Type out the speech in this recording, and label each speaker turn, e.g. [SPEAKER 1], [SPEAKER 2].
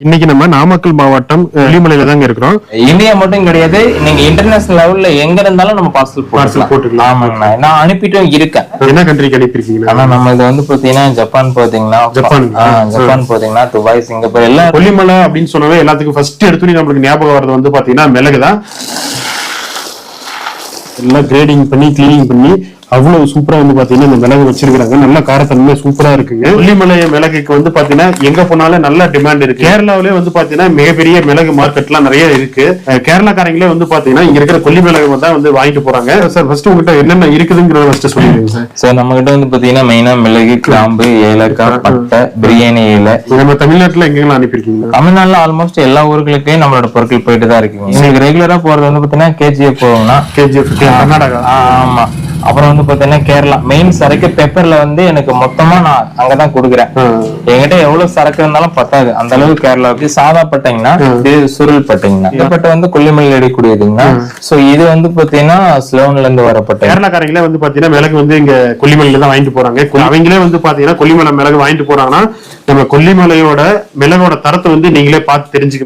[SPEAKER 1] இன்னைக்கு நம்ம நாமக்கல் மாவட்டம் கொல்லிமலையில தாங்க இருக்கிறோம்.
[SPEAKER 2] இந்தியா மட்டும் கிடையாது, நீங்க இன்டர்நேஷனல் லெவல்ல எங்க இருந்தாலும் நம்ம பார்சல் போட்டுக்கலாம். ஆமாங்கண்ணா, நான் அனுப்பிட்டும் இருக்கேன்.
[SPEAKER 1] என்ன கண்ட்ரிக்கு அனுப்பிருக்கீங்க?
[SPEAKER 2] ஆனா நம்ம இது வந்து பாத்தீங்கன்னா ஜப்பான் பாத்தீங்கன்னா துபாய், சிங்கப்பூர் எல்லாம்.
[SPEAKER 1] கொல்லிமலை அப்படின்னு சொன்னவே எல்லாத்துக்கும் ஃபர்ஸ்ட் எடுத்து நம்மளுக்கு ஞாபகம் வர்றது வந்து பாத்தீங்கன்னா மிளகுதான். எல்லாம் கிரேடிங் பண்ணி கிளீனிங் பண்ணி அவ்வளவு சூப்பரா வந்து பாத்தீங்கன்னா இந்த மிளகு வச்சிருக்காங்க. நல்ல காரத்தன்மை சூப்பரா இருக்குங்க. கொல்லிமலை மிளகுக்கு வந்து பாத்தீங்கன்னா எங்க போனாலும் நல்ல டிமாண்ட் இருக்கு. கேரளாவிலே வந்து பாத்தீங்கன்னா மிகப்பெரிய மிளகு மார்க்கெட் எல்லாம் நிறைய இருக்கு. கேரளாக்காரங்களே வந்து பாத்தீங்கன்னா இங்க இருக்கிற கொல்லி மிளகு தான் வந்து வாங்கிட்டு போறாங்க. சார் ஃபர்ஸ்ட் உங்ககிட்ட என்னென்ன இருக்குதுங்கிறத ஃபர்ஸ்ட் சொல்லிடுங்க சார்.
[SPEAKER 2] சார் நம்ம கிட்ட வந்து பாத்தீங்கன்னா மெயினா மிளகு, கிராம்பு, ஏலக்காய், பட்டை, பிரியாணி இலை.
[SPEAKER 1] நம்ம தமிழ்நாட்டுல எங்கெல்லாம் அனுப்பியிருக்கீங்க?
[SPEAKER 2] தமிழ்நாட்டுல ஆல்மோஸ்ட் எல்லா ஊர்களுக்கே நம்மளோட பொருட்கள் போயிட்டு தான் இருக்குங்க. உங்களுக்கு ரெகுலரா போறது வந்து பாத்தீங்கன்னா கேஜிஎஃப் போகும்னா
[SPEAKER 1] கர்நாடகா.
[SPEAKER 2] ஆமா. அப்புறம் வந்து பாத்தீங்கன்னா கேரளா மெயின் சரக்கு பெப்பர்ல வந்து எனக்கு மொத்தமா நான் அங்கதான் கொடுக்குறேன். என்கிட்ட எவ்வளவு சரக்கு இருந்தாலும் பத்தாது, அந்த அளவுக்கு கேரளாவுக்கு. சாதா பட்டைங்கன்னா இது சுருள் பட்டைங்கன்னா, இந்த பட்டை வந்து கொல்லிமலையில் எடுக்கக்கூடியதுங்கன்னா. சோ இது வந்து பாத்தீங்கன்னா ஸ்லோன்ல இருந்து வரப்பட்ட.
[SPEAKER 1] கேரளாக்காரங்களே வந்து பாத்தீங்கன்னா மிளகு வந்து இங்க கொல்லிமலையில தான் வாங்கிட்டு போறாங்க. அவங்களே வந்து பாத்தீங்கன்னா கொல்லிமலை மிளகு வாங்கிட்டு போறாங்கன்னா நம்ம கொல்லிமலையோட மிளகோட தரத்தை வந்து நீங்களே பார்த்து தெரிஞ்சுக்க